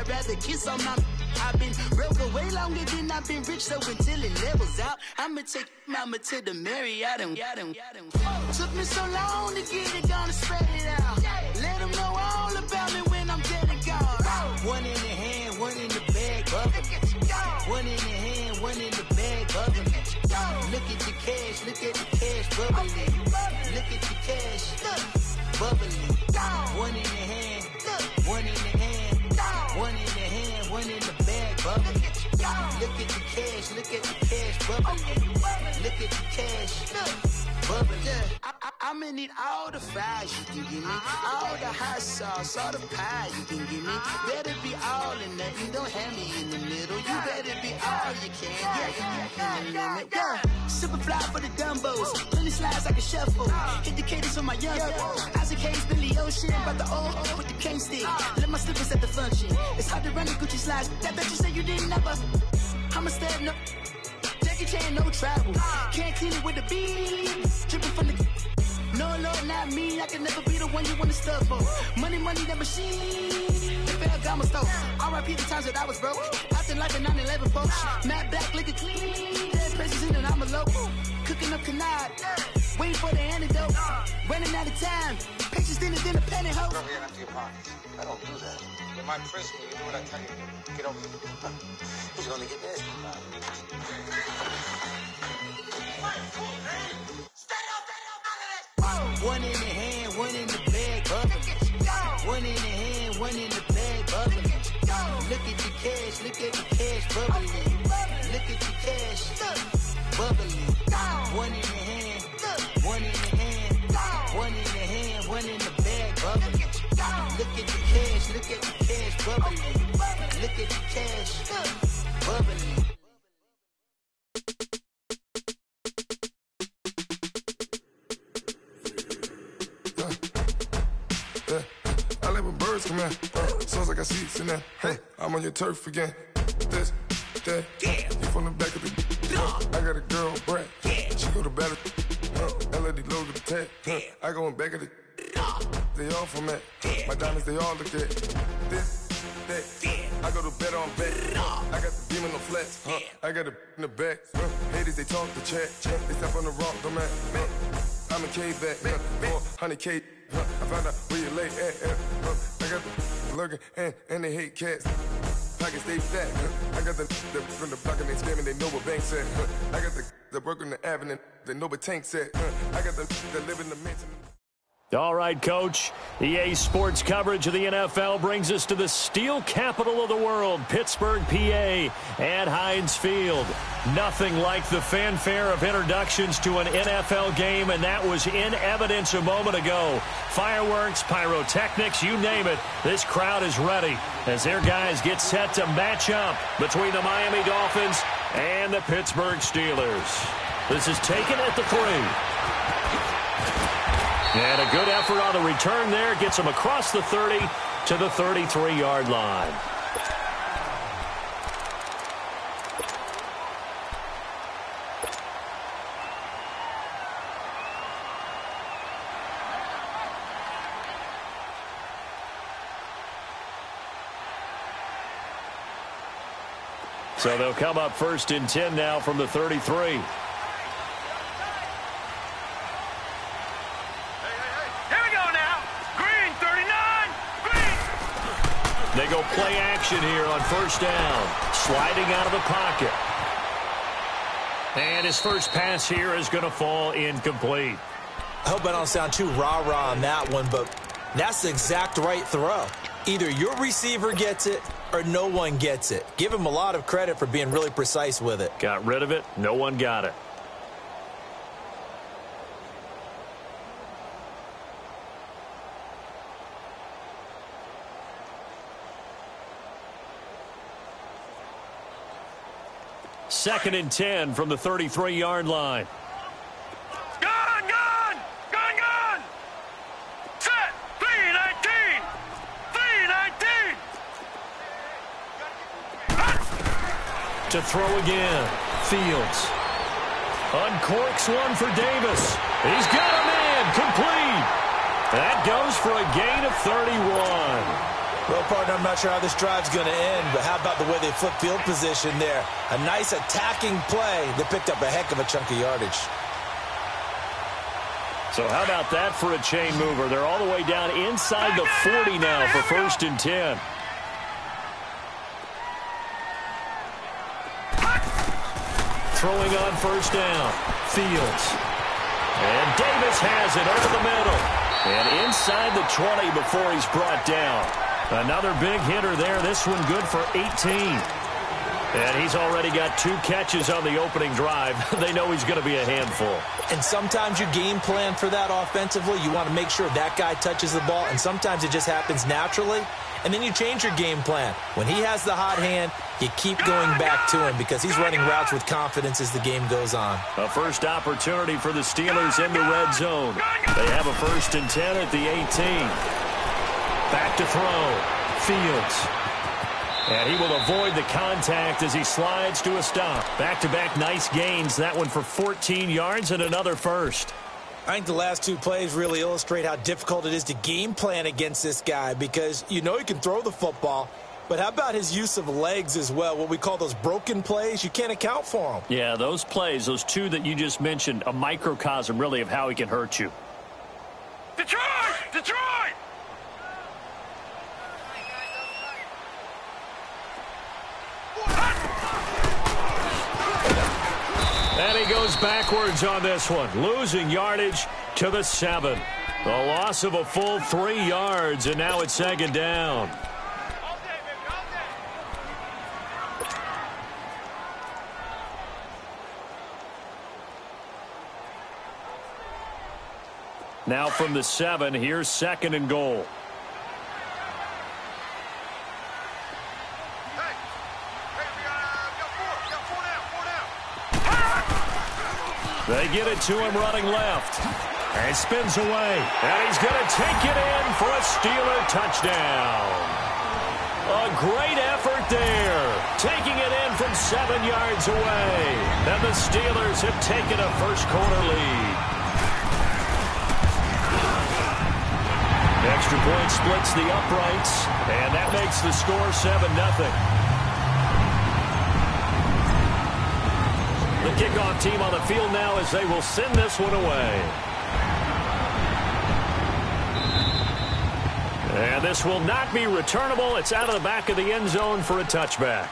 I'd rather kiss on my. I've been broke way longer than I've been rich, so until it levels out, I'ma take mama to the Marriott and took me so long to get it, gonna spread it out. Let them know all about me when I'm dead and gone. One in the hand, one in the bag, bubbling. One in the hand, one in the bag, bubbling. Look at the cash, look at the cash, bubbling. Look at the cash, bubbling. One in the hand, one in the hand, one in the hand, one in the bag, bubbling. Look at the cash, look at the cash, bubbling. Look at the cash, bubbling. I'ma need all the fries you can give me, all the hot sauce, all the pie you can give me. Better be all or nothing, don't have me in the middle. You better be all you can, yeah. Super fly for the dumbos, plenty slides like a shuffle. Hit the cadence on my young Isaac Hayes, Billy Ocean, but the old with the cane stick. Let my slippers at the function. It's hard to run the Gucci slides. That bet you say you didn't never. I'ma step no. Jackie Chan, no travel. Can't clean it with the beat. Dripping from the. No, Lord, not me. I can never be the one you want to stuff for. Money, that machine. They fell down my stove. R.I.P. the times that I was broke. Acting like a 9/11 folks. Matte black, liquor clean. Dead places in and I'm a local. Cooking up canard. Waiting for the antidote. Running out of time. Pictures thinner than a penny hoe. Over here after your pockets. I don't do that. In my prison, you do what I tell you. Get over here. Who's gonna get this? One in the hand, one in the bag, bubbling. One in the hand, one in the bag, bubbling. Look at the cash, look at the cash, bubbling. Look at the cash, bubbling. One in the hand, one in the hand, one in the hand, one in the bag, bubbling. Look at the cash, look at the cash, bubbling. Look at the cash, bubbling. I like when birds come in. Sounds like I see seats in there. Hey, I'm on your turf again. This, that, yeah. You from the back of the. I got a girl, Brad. Yeah. She go to battle. LED logo the tag. Yeah. I go in back of the. They all from that. Yeah. My diamonds, they all look at this, that. Yeah. I go to bet on bet. I got the beam on the flats. I got it in the back. Haters, they talk the chat. They step on the rock, don't matter. I'm a K-back. 400K. I found out where you lay at. I got the lurking and they hate cats. Pockets stay fat. I got the from the block and they scamming, they know what banks at. I got the work on the avenue, they know what tanks at. I got the live in the mansion. All right, Coach. EA Sports coverage of the NFL brings us to the steel capital of the world, Pittsburgh, PA, at Heinz Field. Nothing like the fanfare of introductions to an NFL game, and that was in evidence a moment ago. Fireworks, pyrotechnics, you name it. This crowd is ready as their guys get set to match up between the Miami Dolphins and the Pittsburgh Steelers. This is taken at the 3. And a good effort on the return there. Gets him across the 30 to the 33-yard line. So they'll come up 1st and 10 now from the 33. They go play action here on 1st down. Sliding out of the pocket. And his first pass here is going to fall incomplete. I hope I don't sound too rah-rah on that one, but that's the exact right throw. Either your receiver gets it or no one gets it. Give him a lot of credit for being really precise with it. Got rid of it. No one got it. Second and 10 from the 33-yard line. Gun! Set! 319! 319! To throw again. Fields. Uncorks one for Davis. He's got a man. Complete. That goes for a gain of 31. Well, partner, I'm not sure how this drive's going to end, but how about the way they flip field position there? A nice attacking play that picked up a heck of a chunk of yardage. So how about that for a chain mover? They're all the way down inside the 40 now for 1st and 10. Throwing on 1st down. Fields. And Davis has it over the middle. And inside the 20 before he's brought down. Another big hitter there. This one good for 18. And he's already got 2 catches on the opening drive. They know he's going to be a handful. And sometimes you game plan for that offensively. You want to make sure that guy touches the ball. And sometimes it just happens naturally. And then you change your game plan. When he has the hot hand, you keep going back to him because he's running routes with confidence as the game goes on. A first opportunity for the Steelers in the red zone. They have a 1st and 10 at the 18. Back to throw. Fields. And he will avoid the contact as he slides to a stop. Back-to-back nice gains. That one for 14 yards and another first. I think the last 2 plays really illustrate how difficult it is to game plan against this guy because you know he can throw the football, but how about his use of legs as well, what we call those broken plays? You can't account for them. Yeah, those plays, those 2 that you just mentioned, a microcosm really of how he can hurt you. Detroit! Detroit! And he goes backwards on this one, losing yardage to the 7. The loss of a full 3 yards, and now it's 2nd down. Now from the 7, here's 2nd and goal. They get it to him running left. And he spins away. And he's going to take it in for a Steeler touchdown. A great effort there. Taking it in from 7 yards away. And the Steelers have taken a first-quarter lead. Extra point splits the uprights. And that makes the score 7-0. The kickoff team on the field now as they will send this one away. And this will not be returnable. It's out of the back of the end zone for a touchback.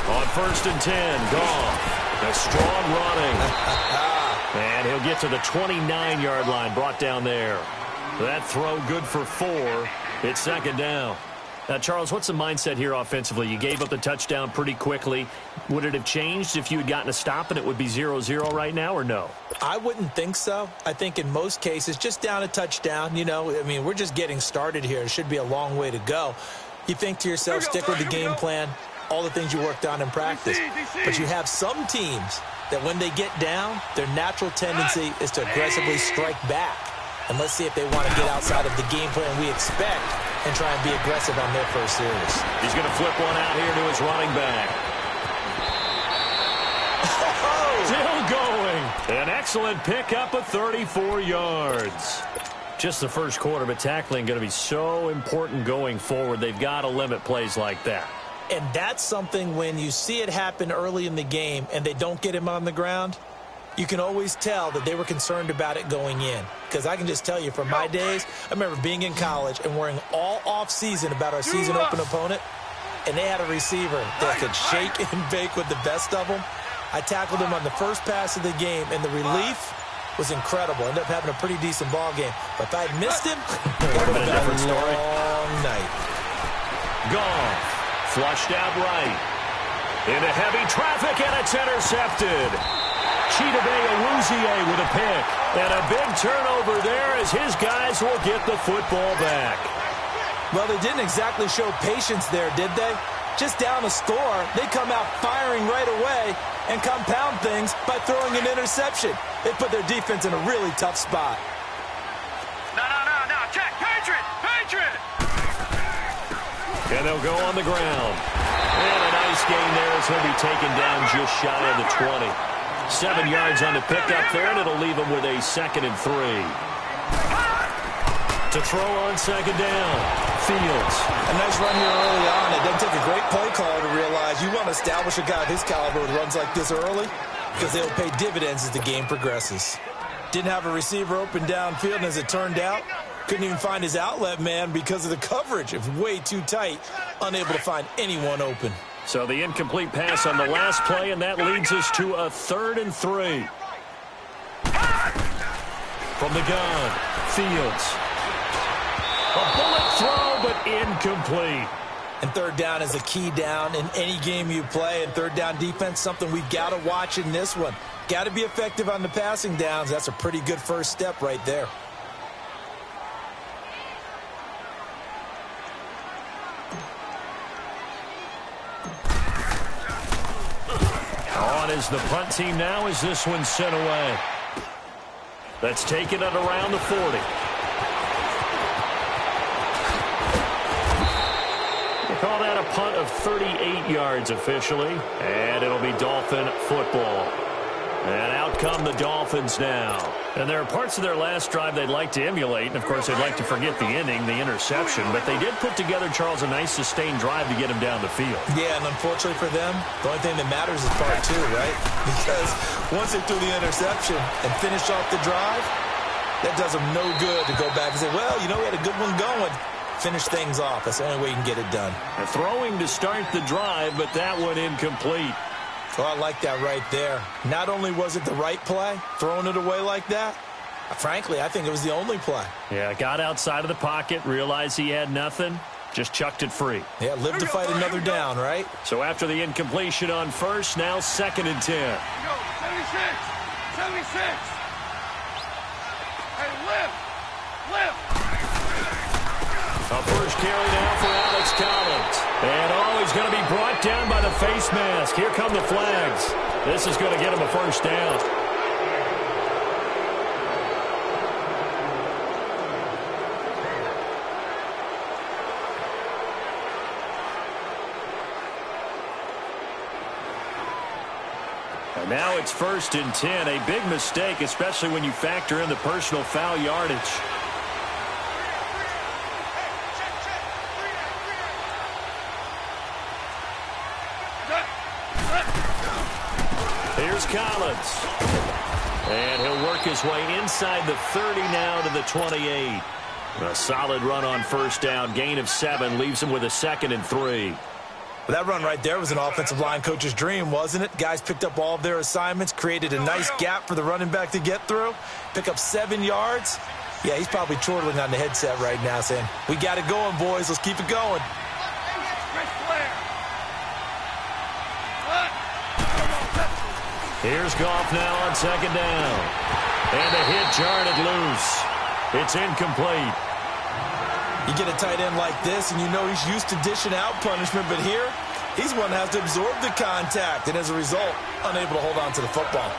On 1st and 10, Goff. A strong running. And he'll get to the 29-yard line, brought down there. That throw good for 4. It's 2nd down. Now, Charles, what's the mindset here offensively? You gave up the touchdown pretty quickly. Would it have changed if you had gotten a stop and it would be 0-0 right now, or no? I wouldn't think so. I think in most cases, just down a touchdown, you know, I mean, we're just getting started here. It should be a long way to go. You think to yourself, stick with the game plan, all the things you worked on in practice. But you have some teams that when they get down, their natural tendency is to aggressively strike back. And let's see if they want to get outside of the game plan we expect and try and be aggressive on their first series. He's going to flip one out here to his running back. Still going. An excellent pickup of 34 yards. Just the first quarter, but tackling going to be so important going forward. They've got to limit plays like that. And that's something when you see it happen early in the game and they don't get him on the ground, you can always tell that they were concerned about it going in. Because I can just tell you from my days, I remember being in college and worrying all off-season about our season open opponent, and they had a receiver that could shake and bake with the best of them. I tackled him on the first pass of the game, and the relief was incredible. Ended up having a pretty decent ball game. But if I had missed him, it would have been a different story. Long night. Gone. Flushed out right. Into heavy traffic, and it's intercepted. Chidobe Awuzie with a pick. And a big turnover there as his guys will get the football back. Well, they didn't exactly show patience there, did they? Just down a score, they come out firing right away and compound things by throwing an interception. They put their defense in a really tough spot. No. Check. Patriot. And they'll go on the ground. And a nice gain there as he'll be taken down just shy of the 20. 7 yards on the pickup there, and it'll leave him with a 2nd and 3. To throw on 2nd down, Fields. A nice run here early on. It doesn't take a great play caller to realize you want to establish a guy of his caliber with runs like this early because they'll pay dividends as the game progresses. Didn't have a receiver open downfield, and as it turned out, couldn't even find his outlet man because of the coverage. It was way too tight, unable to find anyone open. So the incomplete pass on the last play, and that leads us to a 3rd and 3. From the gun, Fields. A bullet throw, but incomplete. And 3rd down is a key down in any game you play. And 3rd down defense, something we've got to watch in this one. Got to be effective on the passing downs. That's a pretty good first step right there. On is the punt team now as this one's sent away. That's taken at around the 40. Call that a punt of 38 yards officially, and it'll be Dolphin football. And out come the Dolphins now. And there are parts of their last drive they'd like to emulate, and of course they'd like to forget the ending, the interception, but they did put together, Charles, a nice sustained drive to get him down the field. Yeah, and unfortunately for them, the only thing that matters is part 2, right? Because once they threw the interception and finished off the drive, that does them no good to go back and say, well, you know, we had a good one going. Finish things off. That's the only way you can get it done. Throwing to start the drive, but that one incomplete. Oh, I like that right there. Not only was it the right play, throwing it away like that, frankly, I think it was the only play. Yeah, got outside of the pocket, realized he had nothing, just chucked it free. Yeah, live to fight another down, right? So after the incompletion on first, now 2nd and 10. 76. Hey, lift. A first carry now for Alex Collins. And he's going to be brought down by the face mask. Here come the flags. This is going to get him a first down. And now it's 1st and 10. A big mistake, especially when you factor in the personal foul yardage. Here's Collins. And he'll work his way inside the 30 now to the 28. A solid run on first down. Gain of 7 leaves him with a 2nd and 3. Well, that run right there was an offensive line coach's dream, wasn't it? Guys picked up all of their assignments, created a nice gap for the running back to get through, pick up 7 yards. Yeah, he's probably chortling on the headset right now saying, we got it going, boys. Let's keep it going. Here's Goff now on 2nd down. And a hit jarred it loose. It's incomplete. You get a tight end like this, and you know he's used to dishing out punishment, but here, he's one that has to absorb the contact, and as a result, unable to hold on to the football.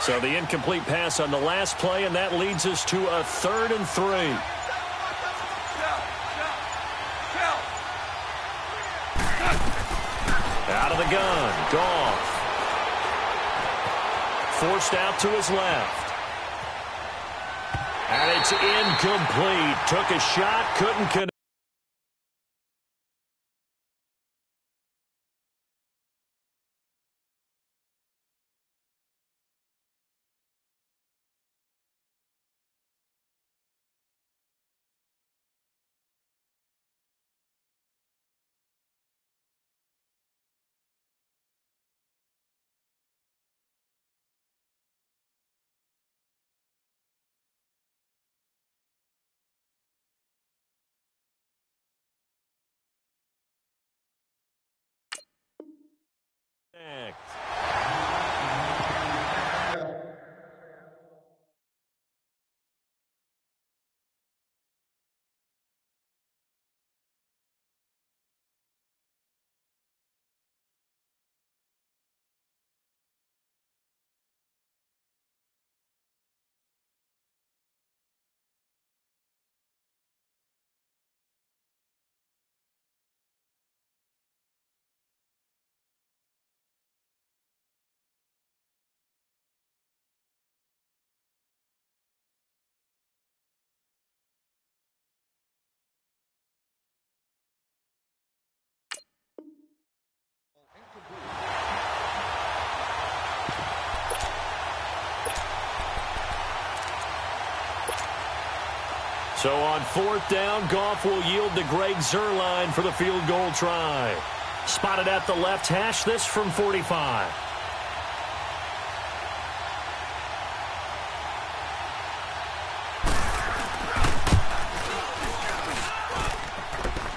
So the incomplete pass on the last play, and that leads us to a 3rd and 3. Out of the gun, Goff. Forced out to his left. And it's incomplete. Took a shot, couldn't connect. So on 4th down, Goff will yield to Greg Zuerlein for the field goal try. Spotted at the left hash, this from 45.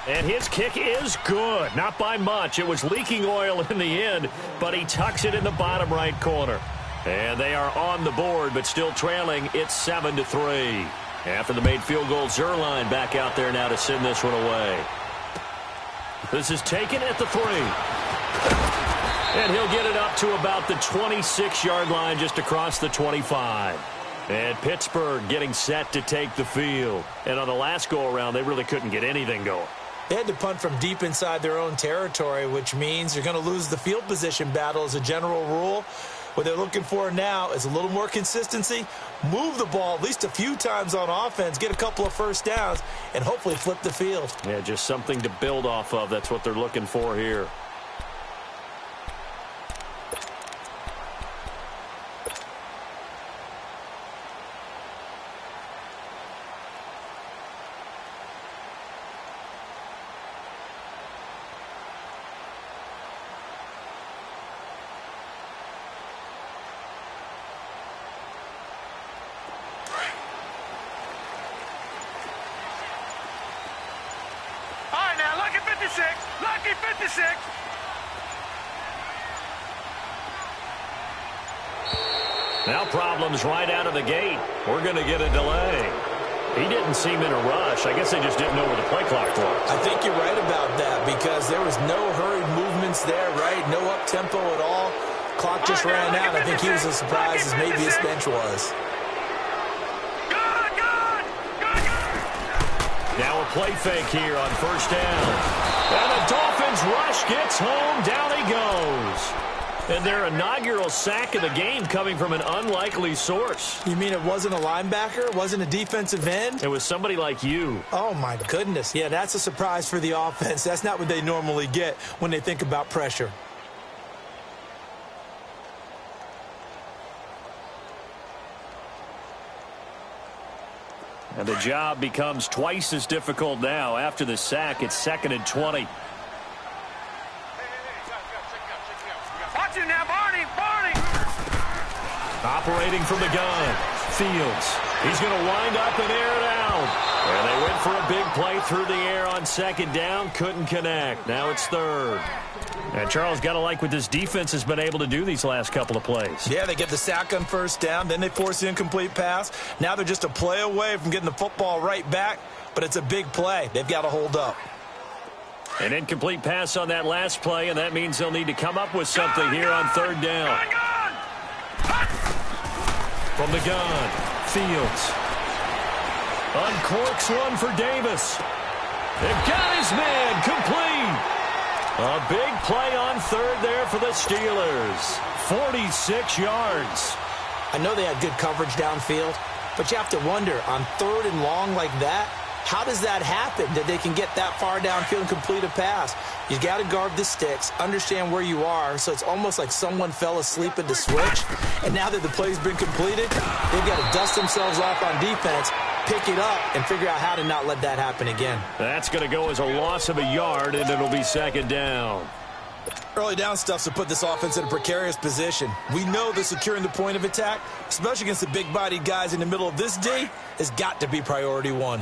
And his kick is good. Not by much. It was leaking oil in the end, but he tucks it in the bottom right corner. And they are on the board, but still trailing. It's 7-3. After the made field goal, Zuerlein back out there now to send this one away. This is taken at the 3. And he'll get it up to about the 26-yard line, just across the 25. And Pittsburgh getting set to take the field. And on the last go-around, they really couldn't get anything going. They had to punt from deep inside their own territory, which means you're going to lose the field position battle as a general rule. What they're looking for now is a little more consistency, move the ball at least a few times on offense, get a couple of first downs, and hopefully flip the field. Yeah, just something to build off of. That's what they're looking for here. Lucky 56. Now problems right out of the gate. We're going to get a delay. He didn't seem in a rush. I guess they just didn't know where the play clock was. I think you're right about that because there was no hurried movements there, right? No up-tempo at all. Clock just ran out. I think he was as surprised as maybe his bench was. Now a play fake here on 1st down. And the Dolphins rush gets home. Down he goes. And their inaugural sack of the game coming from an unlikely source. You mean it wasn't a linebacker? It wasn't a defensive end? It was somebody like you. Oh, my goodness. Yeah, that's a surprise for the offense. That's not what they normally get when they think about pressure. And the job becomes twice as difficult now. After the sack, it's 2nd and 20. Watch him now, Barney! Operating from the gun. Fields. He's going to wind up and air it out. And they went for a big play through the air on 2nd down. Couldn't connect. Now it's 3rd. And Charles, got to like what this defense has been able to do these last couple of plays. Yeah, they get the sack on 1st down. Then they force the incomplete pass. Now they're just a play away from getting the football right back. But it's a big play. They've got to hold up. An incomplete pass on that last play, and that means they'll need to come up with something here on 3rd down. From the gun, Fields. Uncorks one for Davis. They've got his man complete. A big play on 3rd there for the Steelers. 46 yards. I know they had good coverage downfield, but you have to wonder, on 3rd and long like that, how does that happen that they can get that far downfield and complete a pass? You got to guard the sticks, understand where you are, so it's almost like someone fell asleep at the switch, and now that the play's been completed, they've got to dust themselves off on defense, pick it up, and figure out how to not let that happen again. That's going to go as a loss of a yard, and it'll be 2nd down. Early down stuff's to put this offense in a precarious position. We know that securing the point of attack, especially against the big-bodied guys in the middle of this D, has got to be priority 1.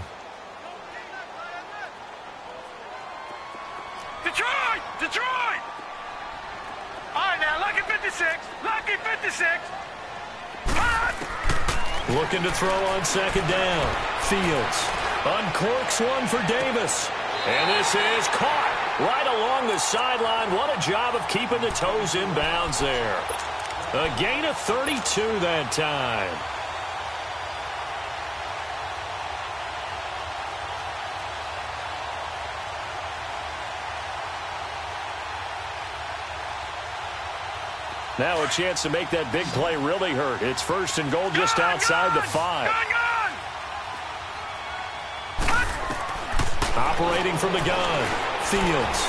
Detroit! All right, now, Lucky 56. Lucky 56. Looking to throw on 2nd down. Fields uncorks one for Davis. And this is caught right along the sideline. What a job of keeping the toes in bounds there. A gain of 32 that time. Now a chance to make that big play really hurt. It's 1st and goal just outside the 5. Operating from the gun, Fields.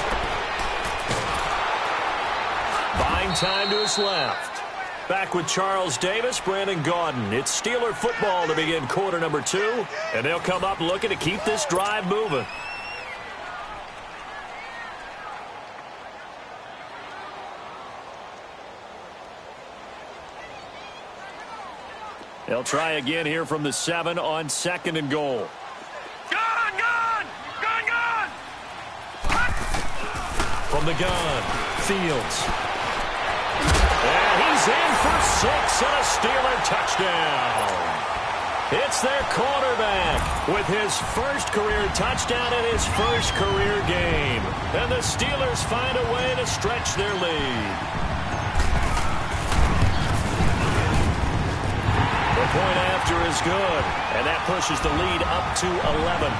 Buying time to his left. Back with Charles Davis, Brandon Gaudin. It's Steeler football to begin quarter number 2, and they'll come up looking to keep this drive moving. They'll try again here from the 7 on 2nd and goal. Gun, gun! Gun, gun! From the gun, Fields. And he's in for 6 and a Steeler touchdown. It's their quarterback with his first career touchdown in his first career game. And the Steelers find a way to stretch their lead. The point after is good, and that pushes the lead up to 11.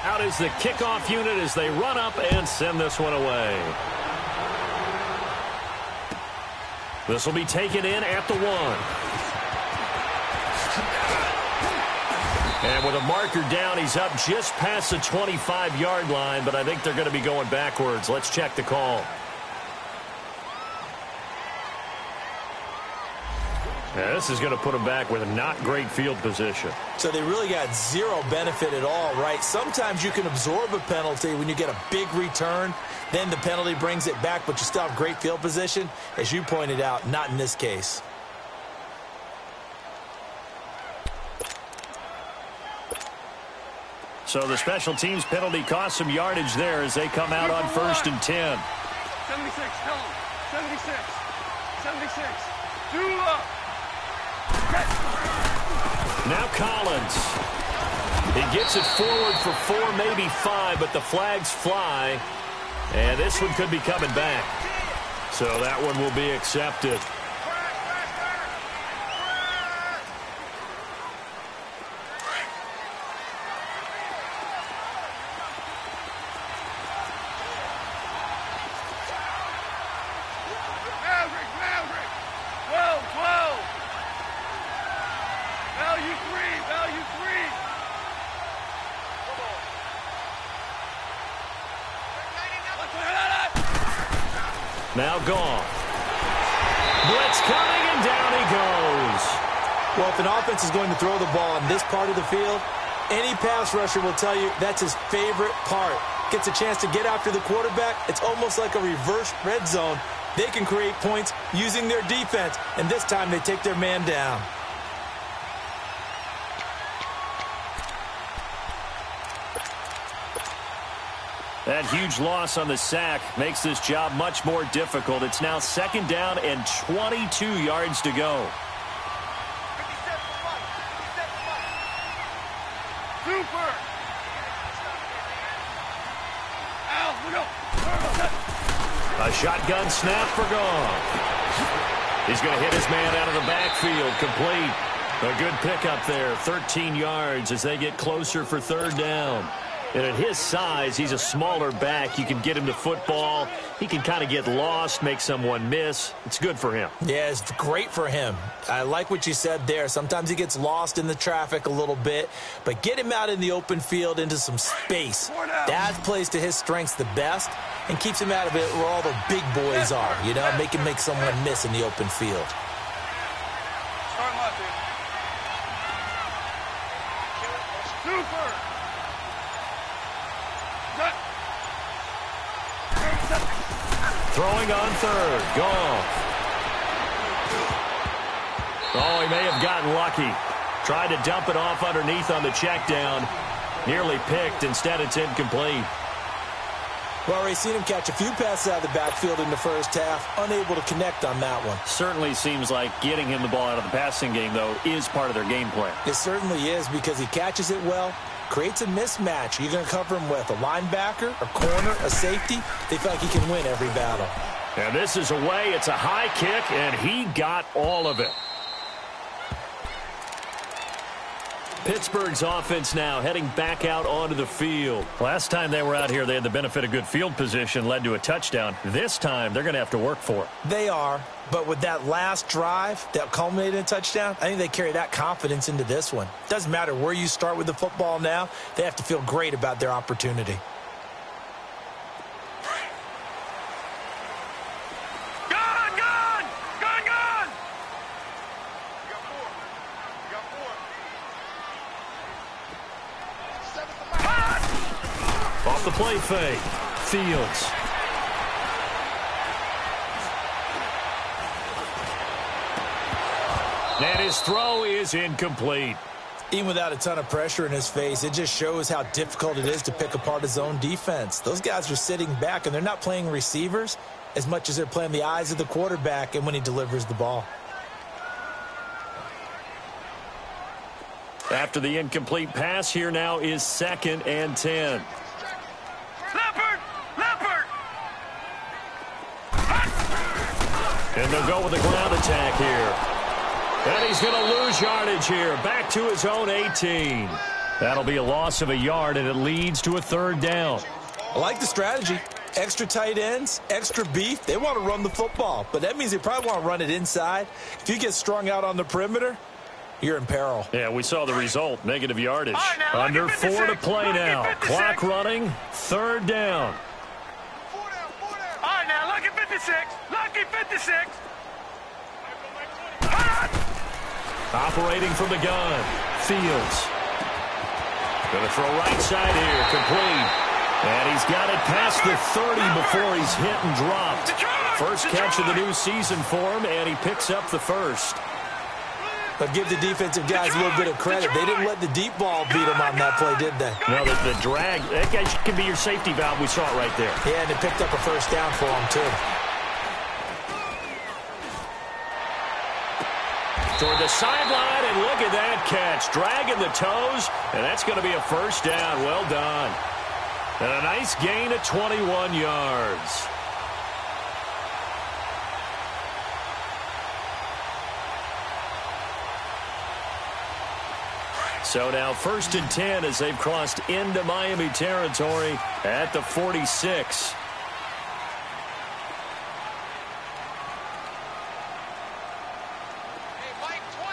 Out is the kickoff unit as they run up and send this one away. This will be taken in at the 1. And with a marker down, he's up just past the 25-yard line, but I think they're going to be going backwards. Let's check the call. Now, this is going to put them back with a not great field position. So they really got zero benefit at all, right? Sometimes you can absorb a penalty when you get a big return. Then the penalty brings it back, but you still have great field position. As you pointed out, not in this case. So the special teams penalty cost some yardage there as they come out on 1st and 10. 76, tell him. 76. 76. Do up. Now Collins. He gets it forward for 4, maybe 5, but the flags fly. And this one could be coming back. So that one will be accepted. Now gone. Blitz coming, and down he goes. Well, if an offense is going to throw the ball on this part of the field, any pass rusher will tell you that's his favorite part. Gets a chance to get after the quarterback. It's almost like a reverse red zone. They can create points using their defense, and this time they take their man down. That huge loss on the sack makes this job much more difficult. It's now 2nd down and 22 yards to go. Super. A shotgun snap for Goff. He's going to hit his man out of the backfield. Complete. A good pickup there. 13 yards as they get closer for 3rd down. And at his size, he's a smaller back. You can get him to football. He can kind of get lost, make someone miss. It's good for him. Yeah, it's great for him. I like what you said there. Sometimes he gets lost in the traffic a little bit, but get him out in the open field into some space. That plays to his strengths the best and keeps him out of it where all the big boys are, you know, make him make someone miss in the open field. Start him up, dude. Super. Throwing on 3rd. Goff. Oh, he may have gotten lucky. Tried to dump it off underneath on the check down. Nearly picked. Instead, it's incomplete. Well, we've seen him catch a few passes out of the backfield in the first half. Unable to connect on that one. Certainly seems like getting him the ball out of the passing game, though, is part of their game plan. It certainly is because he catches it well. Creates a mismatch. You're going to cover him with a linebacker, a corner, a safety. They feel like he can win every battle. And this is away. It's a high kick, and he got all of it. Pittsburgh's offense now heading back out onto the field. Last time they were out here, they had the benefit of good field position, led to a touchdown. This time, they're going to have to work for it. They are, but with that last drive that culminated in a touchdown, I think they carry that confidence into this one. Doesn't matter where you start with the football now, they have to feel great about their opportunity. Off the play fake. Fields. And his throw is incomplete. Even without a ton of pressure in his face, it just shows how difficult it is to pick apart his own defense. Those guys are sitting back, and they're not playing receivers as much as they're playing the eyes of the quarterback and when he delivers the ball. After the incomplete pass, here now is 2nd and 10. Leopard! And they'll go with the ground attack here. And he's going to lose yardage here. Back to his own 18. That'll be a loss of a yard, and it leads to a 3rd down. I like the strategy. Extra tight ends, extra beef. They want to run the football, but that means they probably want to run it inside. If you get strung out on the perimeter, you're in peril. Yeah, we saw the result. Negative yardage. Right, now, Under 56, 4 to play now. 56. Clock running. 3rd down. All right, now, lucky 56. Lucky 56. Operating from the gun. Fields. Going to throw right side here. Complete. And he's got it past the 30 before he's hit and dropped. First catch of the new season for him, and he picks up the first. But give the defensive guys a little bit of credit. They didn't let the deep ball beat them on that play, did they? No, the drag, that guy can be your safety valve. We saw it right there. Yeah, and it picked up a first down for him, too. Toward the sideline, and look at that catch. Dragging the toes, and that's going to be a first down. Well done. And a nice gain of 21 yards. So now 1st and 10 as they've crossed into Miami territory at the 46.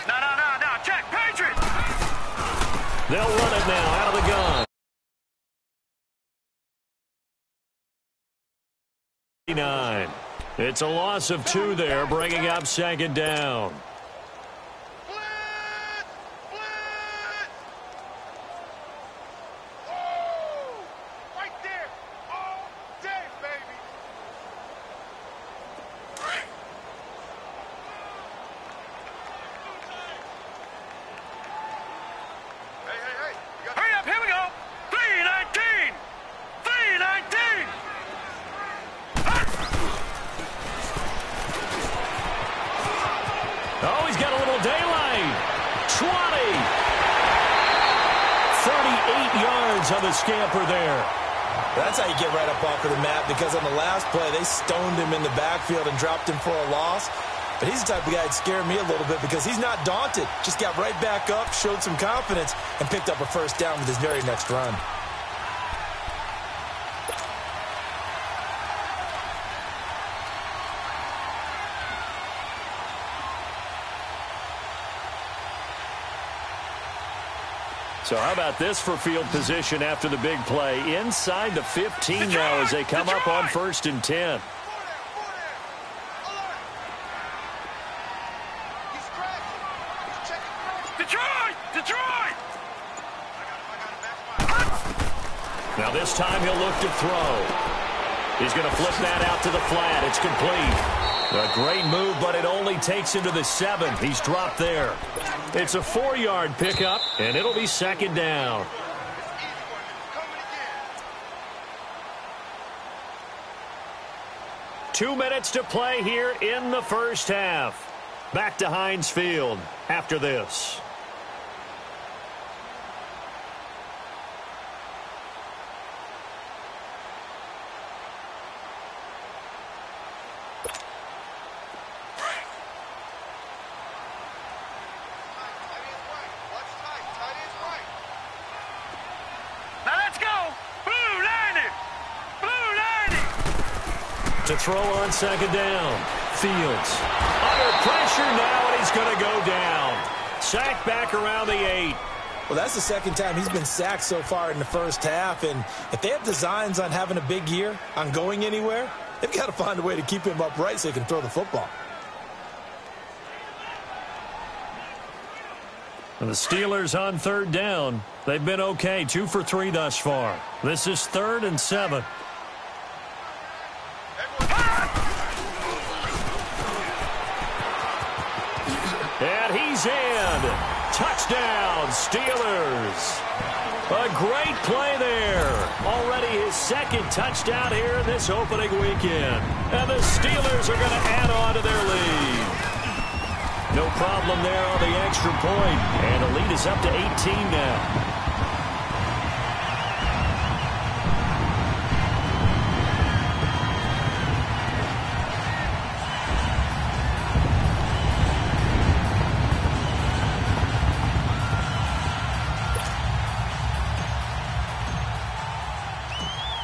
No, check, Patriots! They'll run it now out of the gun. 9. It's a loss of 2 there, bringing up 2nd down. Oh, he's got a little daylight. 20. 38 yards on the scamper there. That's how you get right up off of the mat, because on the last play, they stoned him in the backfield and dropped him for a loss. But he's the type of guy that scared me a little bit because he's not daunted. Just got right back up, showed some confidence, and picked up a first down with his very next run. So how about this for field position after the big play? Inside the 15 now as they come up on 1st and 10. Detroit! Now this time he'll look to throw. He's going to flip that out to the flat. It's complete. A great move, but it only takes him to the 7. He's dropped there. It's a 4-yard pickup, and it'll be 2nd down. Two minutes to play here in the first half. Back to Heinz Field after this. to throw on second down. Fields under pressure now, and he's going to go down. Sacked back around the 8. Well, that's the second time he's been sacked so far in the first half, and if they have designs on having a big year, on going anywhere, they've got to find a way to keep him upright so he can throw the football. And the Steelers on third down. They've been okay, 2 for 3 thus far. This is 3rd and 7. And he's in. Touchdown, Steelers. A great play there. Already his second touchdown here in this opening weekend. And the Steelers are going to add on to their lead. No problem there on the extra point. And the lead is up to 18 now.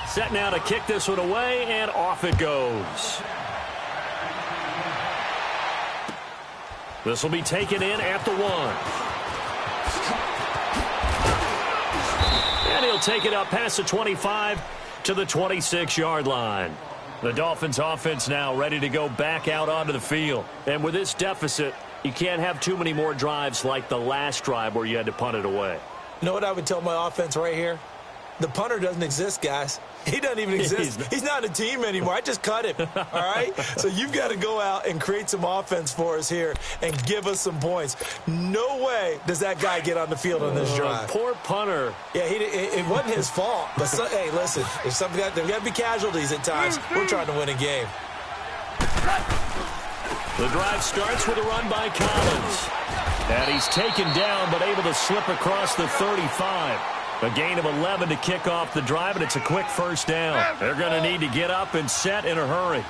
Set now to kick this one away, and off it goes. This will be taken in at the 1. And he'll take it up past the 25 to the 26-yard line. The Dolphins offense now ready to go back out onto the field. And with this deficit, you can't have too many more drives like the last drive where you had to punt it away. You know what I would tell my offense right here? The punter doesn't exist, guys. He doesn't even exist. He's not a team anymore. I just cut him, all right? So you've got to go out and create some offense for us here and give us some points. No way does that guy get on the field on this drive. Poor punter. Yeah, it wasn't his fault. But, hey, listen, there's got to be casualties at times. We're trying to win a game. The drive starts with a run by Collins. And he's taken down but able to slip across the 35. A gain of 11 to kick off the drive, and it's a quick first down. They're going to need to get up and set in a hurry.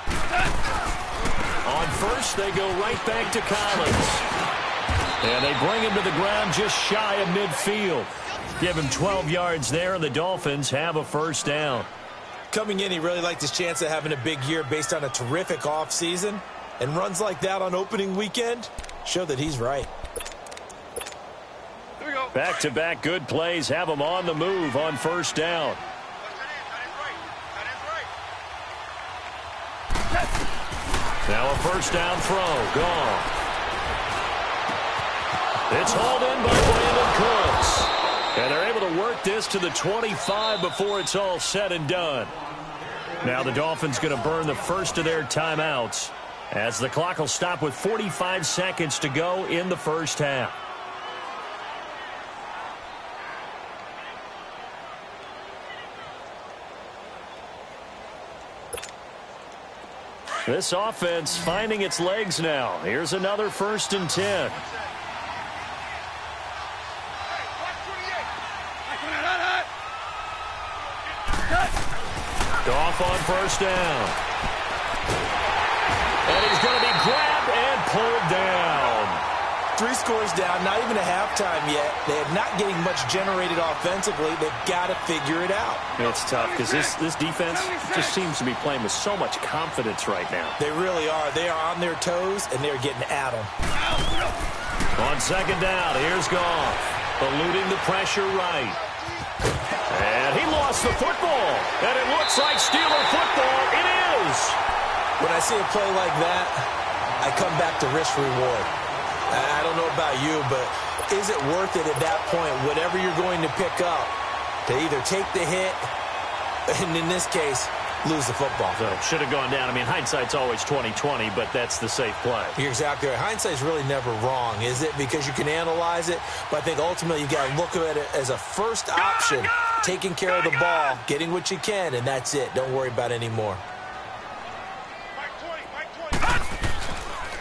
On first, they go right back to Collins. And they bring him to the ground just shy of midfield. Give him 12 yards there, and the Dolphins have a first down. Coming in, he really liked his chance of having a big year based on a terrific offseason. And runs like that on opening weekend show that he's right. Back-to-back good plays have him on the move on first down. Now a first down throw. Gone. It's hauled in by Brandon Cooks. And they're able to work this to the 25 before it's all said and done. Now the Dolphins going to burn the first of their timeouts as the clock will stop with 45 seconds to go in the first half. This offense finding its legs now. Here's another 1st and 10. Goff on first down. And he's going to be grabbed and pulled down. 3 scores down, not even a halftime yet. They are not getting much generated offensively. They've got to figure it out. It's tough because this defense just seems to be playing with so much confidence right now. They really are. They are on their toes, and they're getting at them. On second down, here's Goff. Eluding the pressure right. And he lost the football. And it looks like Steeler football. It is. When I see a play like that, I come back to risk-reward. I don't know about you, but is it worth it at that point, whatever you're going to pick up, to either take the hit, and in this case, lose the football? So should have gone down. I mean, hindsight's always 20/20, but that's the safe play. You're exactly right. Hindsight's really never wrong, is it? Because you can analyze it, but I think ultimately you got to look at it as a first option, taking care of the ball, getting what you can, and that's it. Don't worry about it anymore.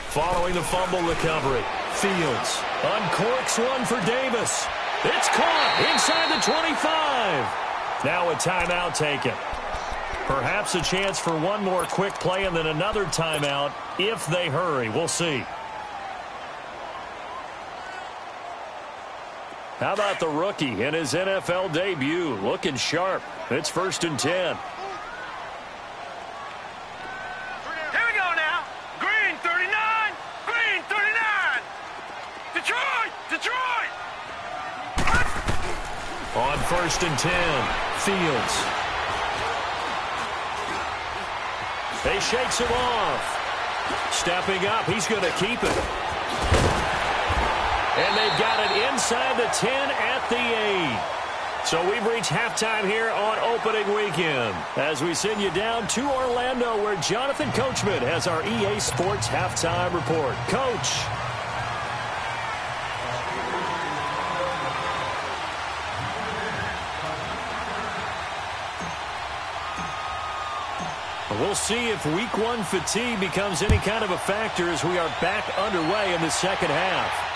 Following the fumble recovery, Fields uncorks one for Davis. It's caught inside the 25. Now a timeout taken. Perhaps a chance for one more quick play and then another timeout if they hurry. We'll see. How about the rookie in his NFL debut? Looking sharp. It's 1st and 10. On 1st and 10, Fields. He shakes him off. Stepping up, he's going to keep it. And they've got it inside the 10 at the 8. So we've reached halftime here on opening weekend as we send you down to Orlando where Jonathan Coachman has our EA Sports halftime report. Coach. We'll see if week 1 fatigue becomes any kind of a factor as we are back underway in the second half.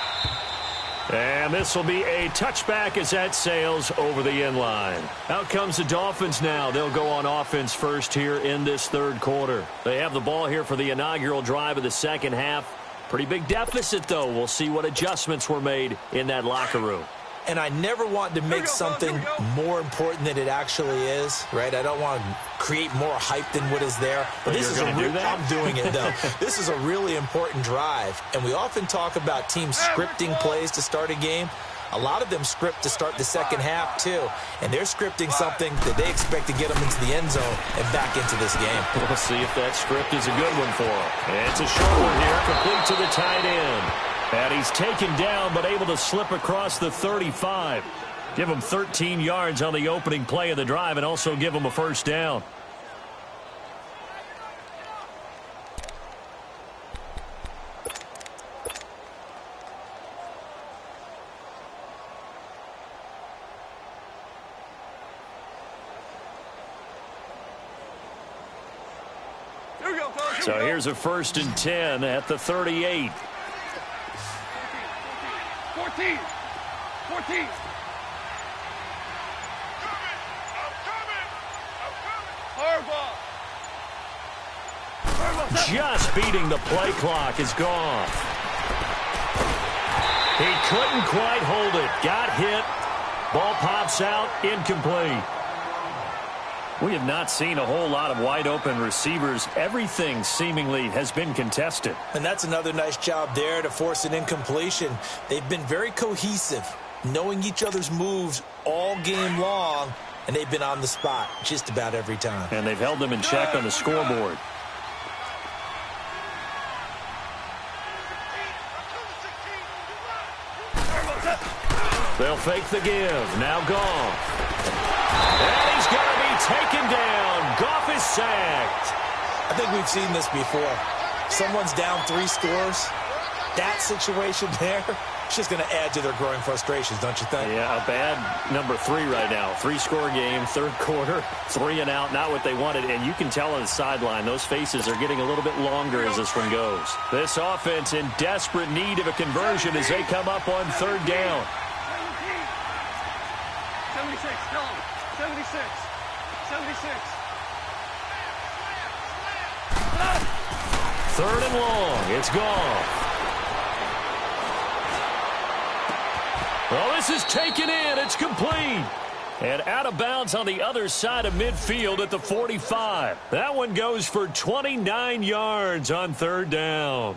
And this will be a touchback as that sails over the end line. Out comes the Dolphins now. They'll go on offense first here in this third quarter. They have the ball here for the inaugural drive of the second half. Pretty big deficit, though. We'll see what adjustments were made in that locker room. And I never want to make something more important than it actually is, right? I don't want to create more hype than what is there. But this is I'm doing it, though. This is a really important drive. And we often talk about teams scripting plays to start a game. A lot of them script to start the second half, too. And they're scripting something that they expect to get them into the end zone and back into this game. We'll see if that script is a good one for them. And it's a short one here, complete to the tight end. And he's taken down, but able to slip across the 35. Give him 13 yards on the opening play of the drive and also give him a first down. So here's a 1st and 10 at the 38. 14. Just beating the play clock is gone. He couldn't quite hold it. Got hit. Ball pops out. Incomplete. We have not seen a whole lot of wide open receivers. Everything seemingly has been contested. And that's another nice job there to force an incompletion. They've been very cohesive, knowing each other's moves all game long, and they've been on the spot just about every time. And they've held them in check on the scoreboard. They'll fake the give. Now Goff. And he's going to be taken down. Goff is sacked. I think we've seen this before. Someone's down 3 scores. That situation there, it's just going to add to their growing frustrations, don't you think? Yeah, a bad number 3 right now. 3-score game, third quarter, 3 and out, not what they wanted. And you can tell on the sideline, those faces are getting a little bit longer as this one goes. This offense in desperate need of a conversion as they come up on third down. 76, tell him. 76. 76. Third and long. It's gone. Well, this is taken in. It's complete. And out of bounds on the other side of midfield at the 45. That one goes for 29 yards on third down.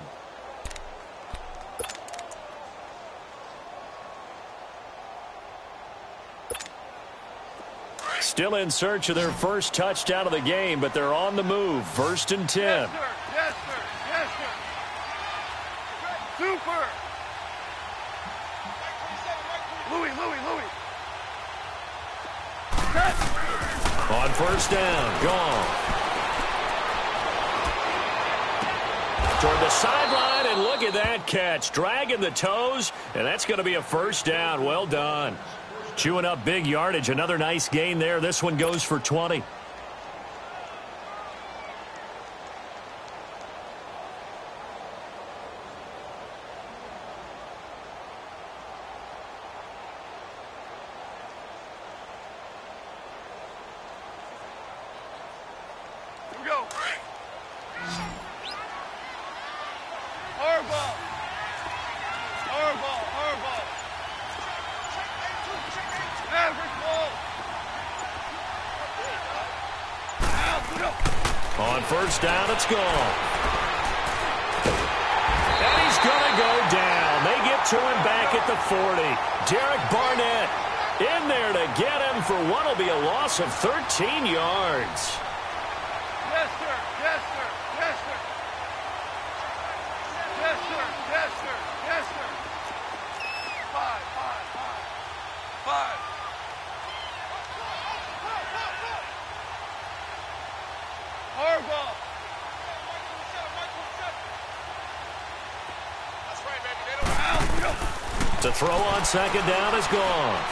Still in search of their first touchdown of the game, but they're on the move. 1st and 10. Yes, sir. Yes, sir. Yes, sir. Super. Louis. On first down, gone. Toward the sideline, and look at that catch. Dragging the toes, and that's going to be a first down. Well done. Chewing up big yardage. Another nice gain there. This one goes for 20. Here we go. Hardball. On first down, it's gone. And he's going to go down. They get to him back at the 40. Derek Barnett In there to get him for what will be a loss of 13 yards. Yes, sir. Yes, sir. Yes, sir. Yes, sir. Yes, sir. Yes, sir. 5. Harbaugh. That's right, baby. They don't have To throw on second down is gone.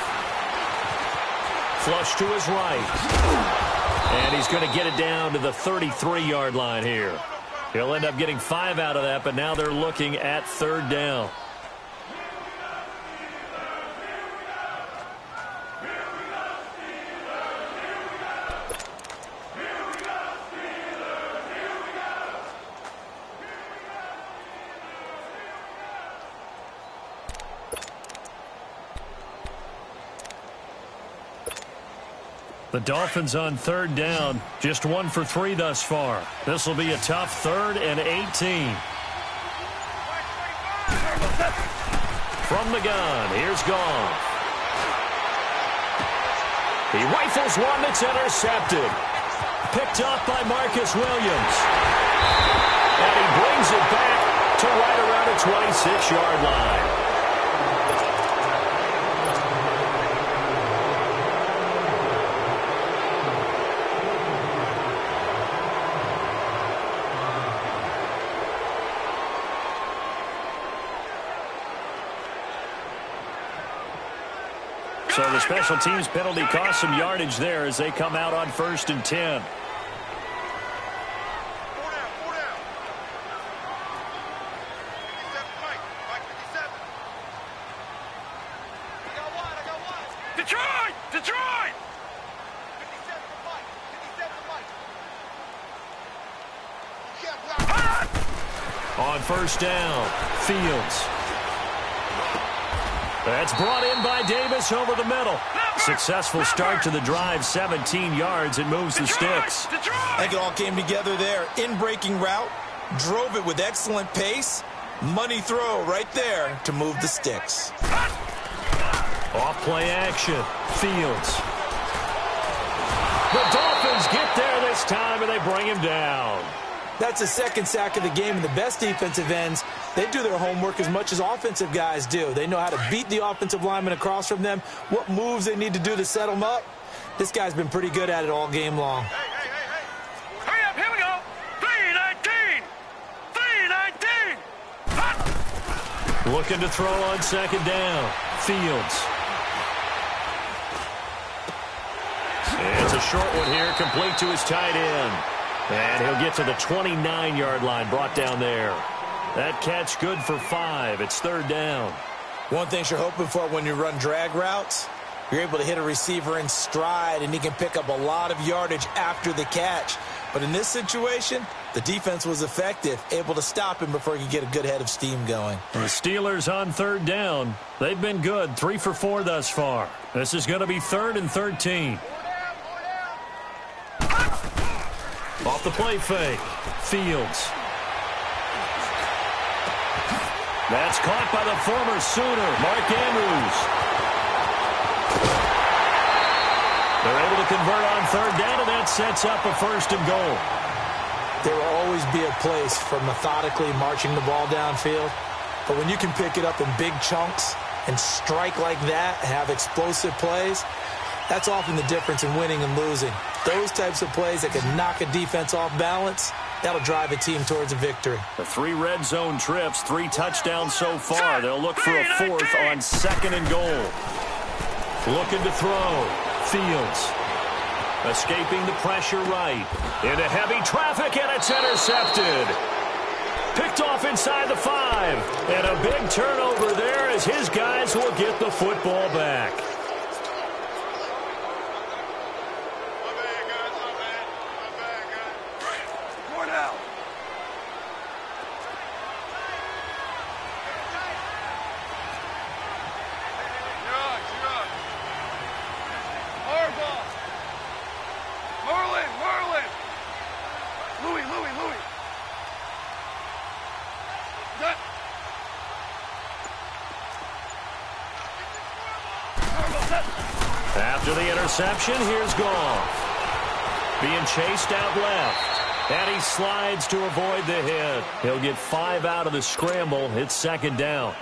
Flush to his right. And he's going to get it down to the 33-yard line here. He'll end up getting 5 out of that, but now they're looking at third down. The Dolphins on third down, just 1 for 3 thus far. This will be a tough 3rd and 18. From the gun, here's Goff. He rifles one that's intercepted. Picked up by Marcus Williams. And he brings it back to right around the 26-yard line. So the special teams penalty cost some yardage there as they come out on 1st and 10. Detroit! Detroit! On 1st down, Fields. That's brought in by Davis over the middle. Successful start to the drive, 17 yards. It moves the sticks. I think it all came together there. In-breaking route, drove it with excellent pace. Money throw right there to move the sticks. Off play action, Fields. The Dolphins get there this time, and they bring him down. That's the 2nd sack of the game, and the best defensive ends, they do their homework as much as offensive guys do. They know how to beat the offensive lineman across from them, what moves they need to do to set them up. This guy's been pretty good at it all game long. Hurry up, here we go. 3-19. 3-19. Looking to throw on second down, Fields. It's a short one here, complete to his tight end. And he'll get to the 29-yard line, brought down there. That catch good for 5. It's 3rd down. One thing you're hoping for when you run drag routes, you're able to hit a receiver in stride, and he can pick up a lot of yardage after the catch. But in this situation, the defense was effective, able to stop him before he could get a good head of steam going. The Steelers on 3rd down. They've been good, 3 for 4 thus far. This is going to be 3rd and 13. Off the play fake, Fields. That's caught by the former Sooner, Mark Andrews. They're able to convert on 3rd down, and that sets up a 1st and goal. There will always be a place for methodically marching the ball downfield. But when you can pick it up in big chunks and strike like that, have explosive plays, that's often the difference in winning and losing. Those types of plays that can knock a defense off balance, that'll drive a team towards a victory. The 3 red zone trips, 3 touchdowns so far. They'll look for a 4th on 2nd and goal. Looking to throw. Fields. Escaping the pressure right. Into heavy traffic, and it's intercepted. Picked off inside the 5. And a big turnover there as his guys will get the football back. After the interception, here's Goff. Being chased out left. And he slides to avoid the hit. He'll get 5 out of the scramble. It's second down.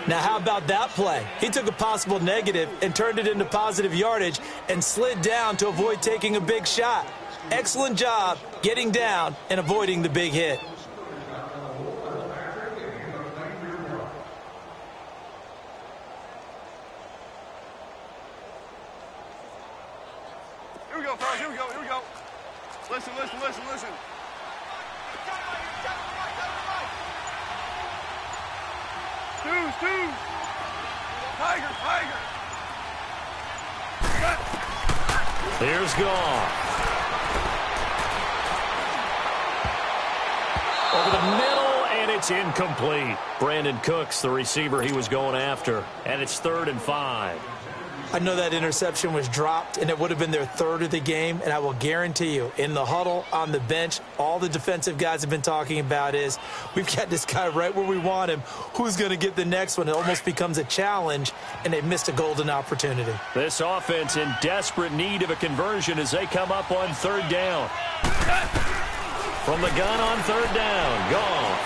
Now, how about that play? He took a possible negative and turned it into positive yardage and slid down to avoid taking a big shot. Excellent job getting down and avoiding the big hit. Here we go, fellas. Here we go. Here we go. Listen, listen, listen, listen. Two. Tiger, Tiger. Here's Goff. Over the middle, and it's incomplete. Brandon Cooks, the receiver he was going after. And it's 3rd and 5. I know that interception was dropped, and it would have been their 3rd of the game, and I will guarantee you, in the huddle, on the bench, all the defensive guys have been talking about is, we've got this guy right where we want him. Who's going to get the next one? It almost becomes a challenge, and they missed a golden opportunity. This offense in desperate need of a conversion as they come up on 3rd down. From the gun on 3rd down, Goff.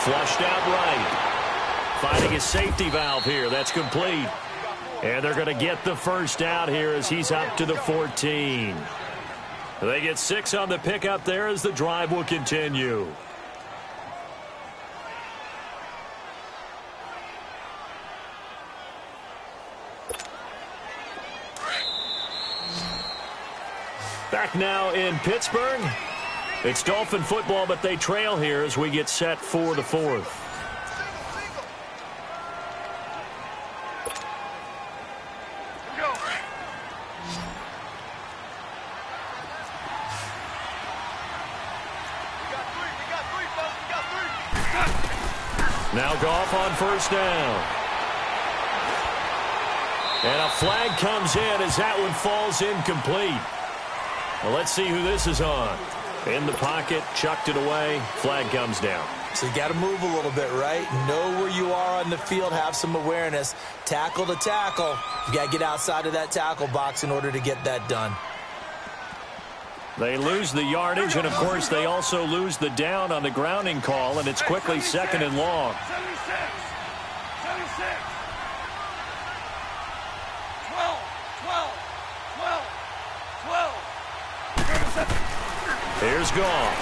Flushed out right. Finding a safety valve here. That's complete. And they're going to get the first out here as he's up to the 14. They get 6 on the pickup there as the drive will continue. Back now in Pittsburgh. It's Dolphin football, but they trail here as we get set for the 4th. Now Goff on 1st down. And a flag comes in as that one falls incomplete. Well, let's see who this is on. In the pocket, chucked it away, flag comes down. So you got to move a little bit, right? Know where you are on the field, have some awareness. Tackle to tackle. You got to get outside of that tackle box in order to get that done. They lose the yardage, and, of course, they also lose the down on the grounding call, and it's quickly 2nd and long. 76. 12. Here's Goff.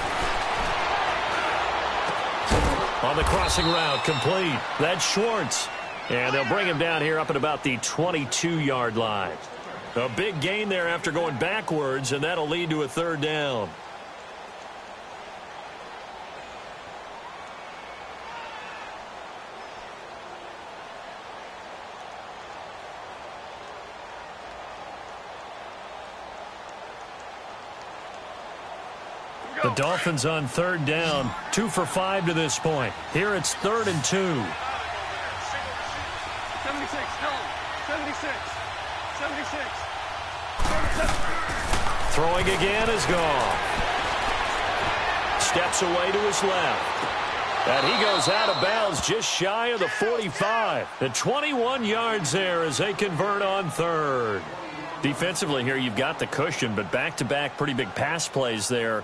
On the crossing route, complete. That's Schwartz. And they'll bring him down here up at about the 22-yard line. A big gain there after going backwards, and that'll lead to a 3rd down. The Dolphins on 3rd down, 2 for 5 to this point. Here it's 3rd and 2. 76, no. 76. 76. 77. Throwing again is Goff. Steps away to his left. And he goes out of bounds just shy of the 45. The 21 yards there as they convert on 3rd. Defensively here, you've got the cushion, but back-to-back pretty big pass plays there.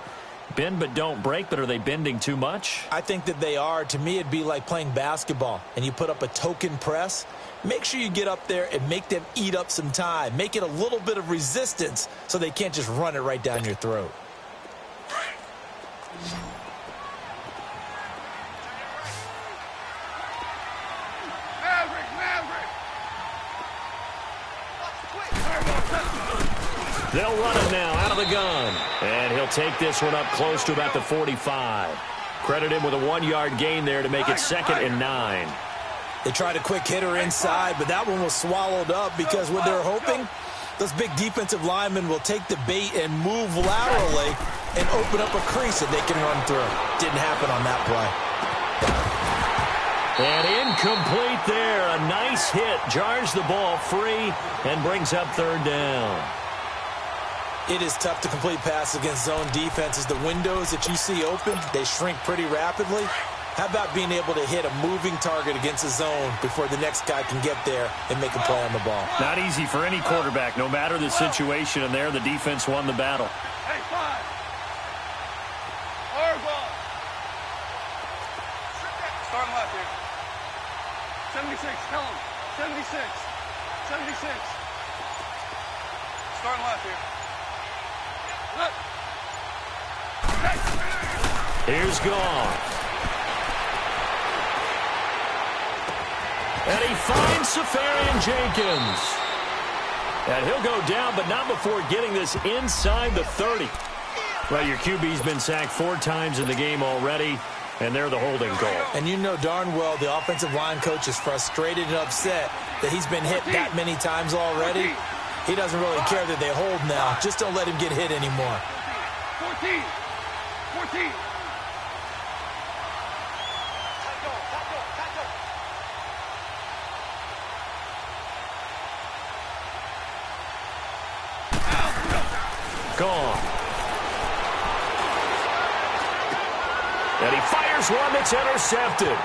Bend but don't break, but are they bending too much? I think that they are. To me, it'd be like playing basketball, and you put up a token press. Make sure you get up there and make them eat up some time. Make it a little bit of resistance so they can't just run it right down your throat. They'll run it now out of the gun. And he'll take this one up close to about the 45. Credit him with a 1-yard gain there to make it 2nd and 9. They tried a quick hitter inside, but that one was swallowed up because what they're hoping, those big defensive linemen will take the bait and move laterally and open up a crease that they can run through. Didn't happen on that play. And incomplete there. A nice hit. Jars the ball free and brings up 3rd down. It is tough to complete passes against zone defenses. The windows that you see open, they shrink pretty rapidly. How about being able to hit a moving target against a zone before the next guy can get there and make a play on the ball? Not easy for any quarterback, no matter the situation, and there the defense won the battle. Hey, 5. Hard ball. Starting left here. 76, tell him. 76. 76. Starting left here. Look. Here's Goff. And he finds Safarian Jenkins. And he'll go down, but not before getting this inside the 30. Well, your QB's been sacked 4 times in the game already, and they're the holding goal. And you know darn well the offensive line coach is frustrated and upset that he's been hit that many times already. He doesn't really care that they hold now. Just don't let him get hit anymore. 14. 14. Gone. And he fires one that's intercepted.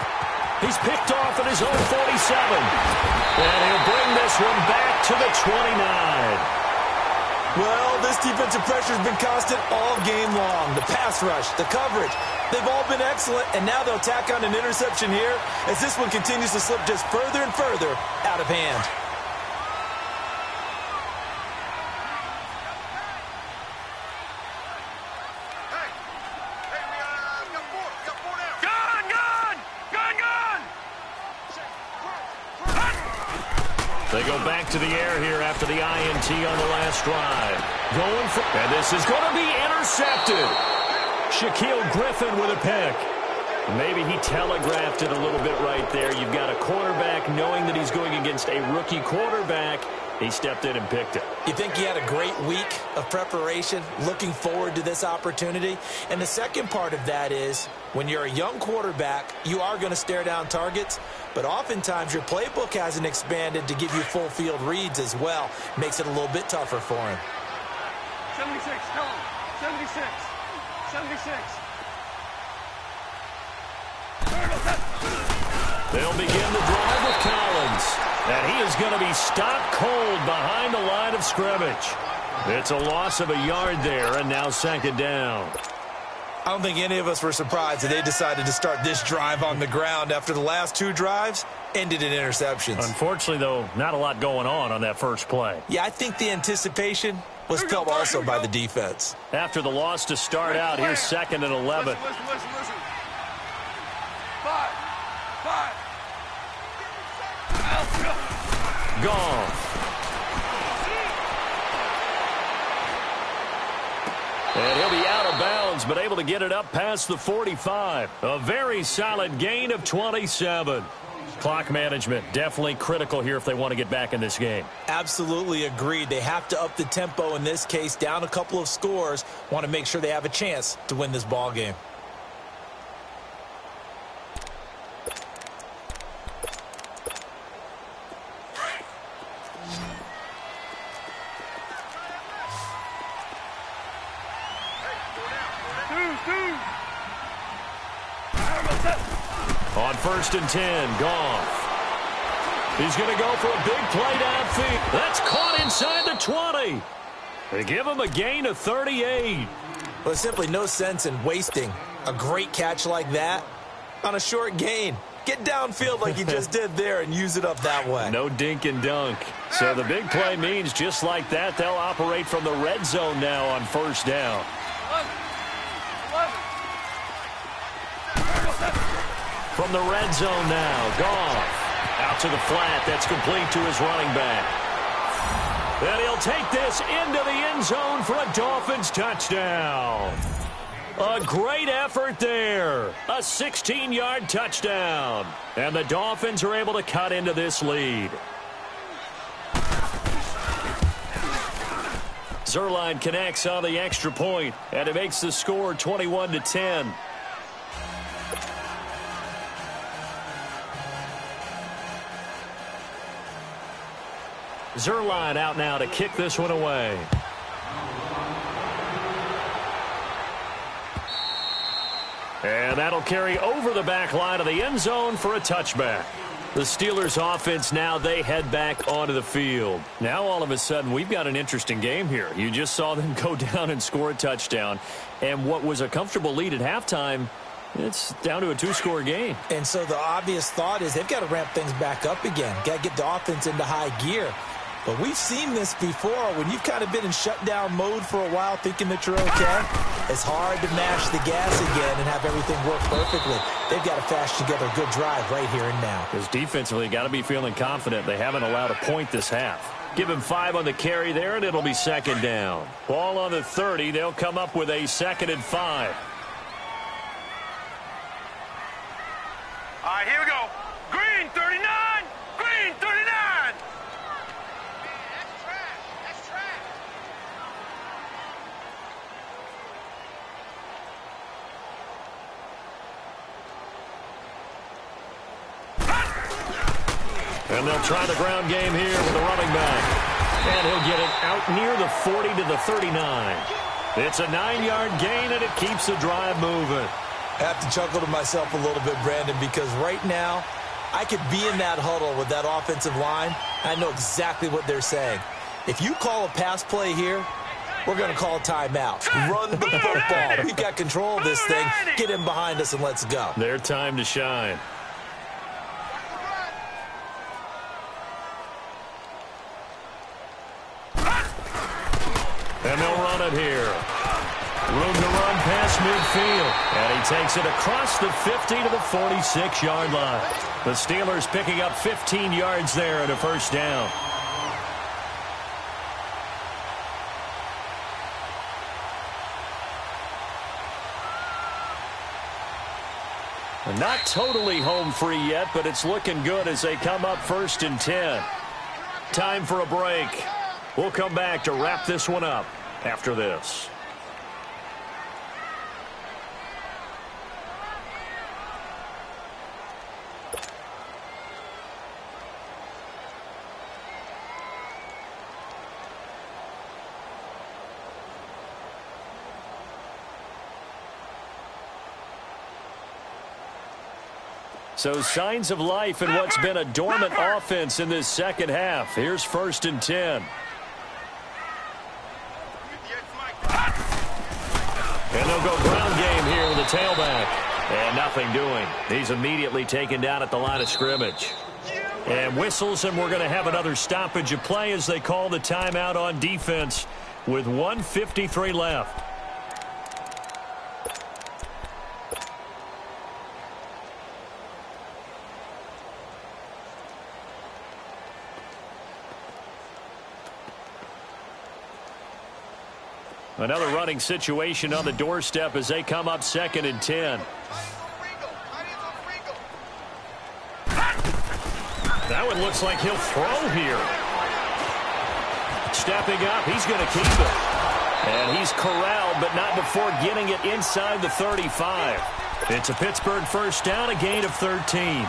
He's picked off at his own 47. And he'll bring this one back to the 29. Well, this defensive pressure has been constant all game long. The pass rush, the coverage, they've all been excellent, and now they'll tack on an interception here as this one continues to slip just further and further out of hand. They go back to the air here after the INT on the last drive. Going for, and this is going to be intercepted. Shaquill Griffin with a pick. Maybe he telegraphed it a little bit right there. You've got a quarterback knowing that he's going against a rookie quarterback. He stepped in and picked it. You think he had a great week of preparation, looking forward to this opportunity? And the second part of that is, when you're a young quarterback, you are going to stare down targets, but oftentimes your playbook hasn't expanded to give you full field reads as well. Makes it a little bit tougher for him. 76, tell him. 76. 76. They'll begin the drive with Collins. And he is going to be stopped cold behind the line of scrimmage. It's a loss of a yard there, and now second down. I don't think any of us were surprised that they decided to start this drive on the ground after the last 2 drives ended in interceptions. Unfortunately, though, not a lot going on that first play. Yeah, I think the anticipation was felt also by the defense. After the loss to start out, here's 2nd and 11. Listen. 5. Gone. And he'll be out of bounds, but able to get it up past the 45. A very solid gain of 27. Clock management definitely critical here if they want to get back in this game. Absolutely agreed. They have to up the tempo in this case, down a couple of scores. Want to make sure they have a chance to win this ball game. On 1st and 10, Goff. He's going to go for a big play downfield. That's caught inside the 20. They give him a gain of 38. Well, there's simply no sense in wasting a great catch like that on a short gain. Get downfield like you just did there and use it up that way. No dink and dunk. So the big play means just like that, they'll operate from the red zone now on 1st down. 11. From the red zone now, Goff. Out to the flat, that's complete to his running back. And he'll take this into the end zone for a Dolphins touchdown. A great effort there. A 16-yard touchdown. And the Dolphins are able to cut into this lead. Zuerlein connects on the extra point, and it makes the score 21-10. Zuerlein out now to kick this one away. And that'll carry over the back line of the end zone for a touchback. The Steelers offense now, they head back onto the field. Now all of a sudden we've got an interesting game here. You just saw them go down and score a touchdown. And what was a comfortable lead at halftime, it's down to a two-score game. And so the obvious thought is they've got to ramp things back up again. Got to get the offense into high gear. But we've seen this before when you've kind of been in shutdown mode for a while thinking that you're okay. It's hard to mash the gas again and have everything work perfectly. They've got to fash together a good drive right here and now. Because defensively, got to be feeling confident. They haven't allowed a point this half. Give him 5 on the carry there, and it'll be second down. Ball on the 30. They'll come up with a 2nd and 5. All right, here we go. Green 39. Green 39. And they'll try the ground game here with the running back. And he'll get it out near the 40 to the 39. It's a 9-yard gain, and it keeps the drive moving. I have to chuckle to myself a little bit, Brandon, because right now I could be in that huddle with that offensive line. I know exactly what they're saying. If you call a pass play here, we're going to call a timeout. Run the football. We've got control of this thing. Get him behind us and let's go. Their time to shine. And they'll run it here. Room to run past midfield. And he takes it across the 50 to the 46-yard line. The Steelers picking up 15 yards there and a first down. Not totally home free yet, but it's looking good as they come up 1st and 10. Time for a break. We'll come back to wrap this one up after this. So signs of life in what's been a dormant offense in this second half. Here's 1st and 10. And they'll go ground game here with the tailback. And nothing doing. He's immediately taken down at the line of scrimmage. And whistles, and we're going to have another stoppage of play as they call the timeout on defense with 1:53 left. Another running situation on the doorstep as they come up 2nd and 10. That one looks like he'll throw here. Stepping up, he's going to keep it. And he's corralled, but not before getting it inside the 35. It's a Pittsburgh first down, a gain of 13.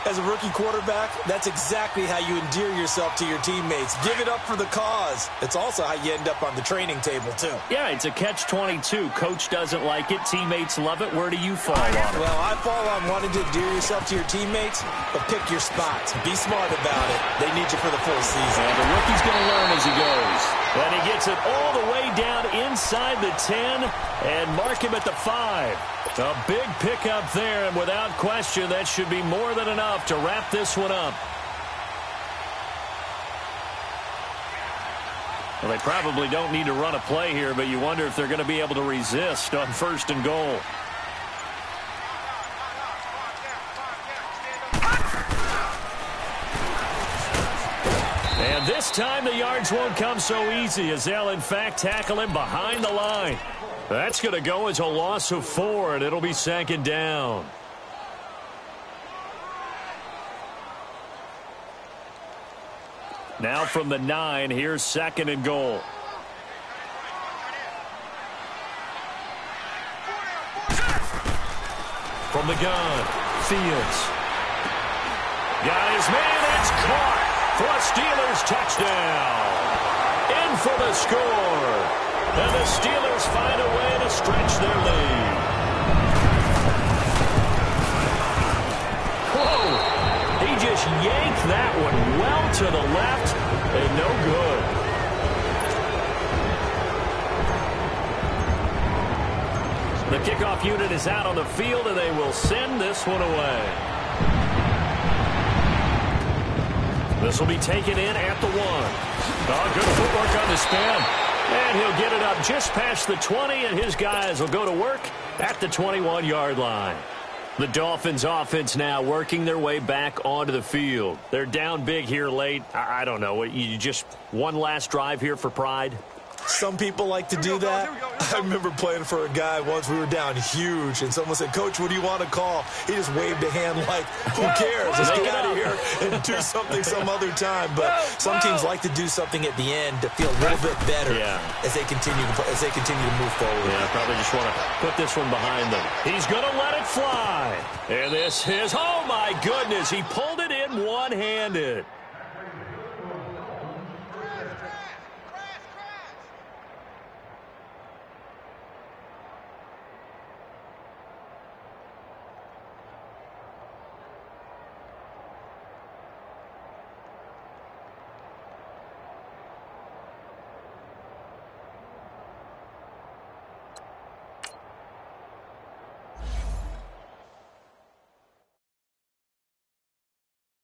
As a rookie quarterback, that's exactly how you endear yourself to your teammates. Give it up for the cause. It's also how you end up on the training table, too. Yeah, it's a catch-22. Coach doesn't like it. Teammates love it. Where do you fall on it? Well, I fall on wanting to endear yourself to your teammates, but pick your spots. Be smart about it. They need you for the full season. And the rookie's going to learn as he goes. And he gets it all the way down inside the 10 and mark him at the 5. A big pickup there, and without question, that should be more than enough to wrap this one up. Well, they probably don't need to run a play here, but you wonder if they're going to be able to resist on 1st and goal. And this time the yards won't come so easy as they'll, in fact, tackle him behind the line. That's going to go as a loss of 4, and it'll be 2nd down. Now from the 9, here's 2nd and goal. From the gun, Fields. Got his man, it's caught for a Steelers touchdown. In for the score. And the Steelers find a way to stretch their lead. yanked that one well to the left, and no good. The kickoff unit is out on the field, and they will send this one away. This will be taken in at the 1. Oh, good footwork on the spin. And he'll get it up just past the 20, and his guys will go to work at the 21-yard line. The Dolphins offense now working their way back onto the field. They're down big here late. I don't know. You just one last drive here for pride? Some people like to do that. I remember playing for a guy once. We were down huge, and someone said, "Coach, what do you want to call?" He just waved a hand like, who cares? Let's get out of here and do something some other time. But some teams like to do something at the end to feel a little bit better as they continue to move forward. Yeah, probably just want to put this one behind them. He's going to let it fly. And this is, oh, my goodness, he pulled it in one-handed.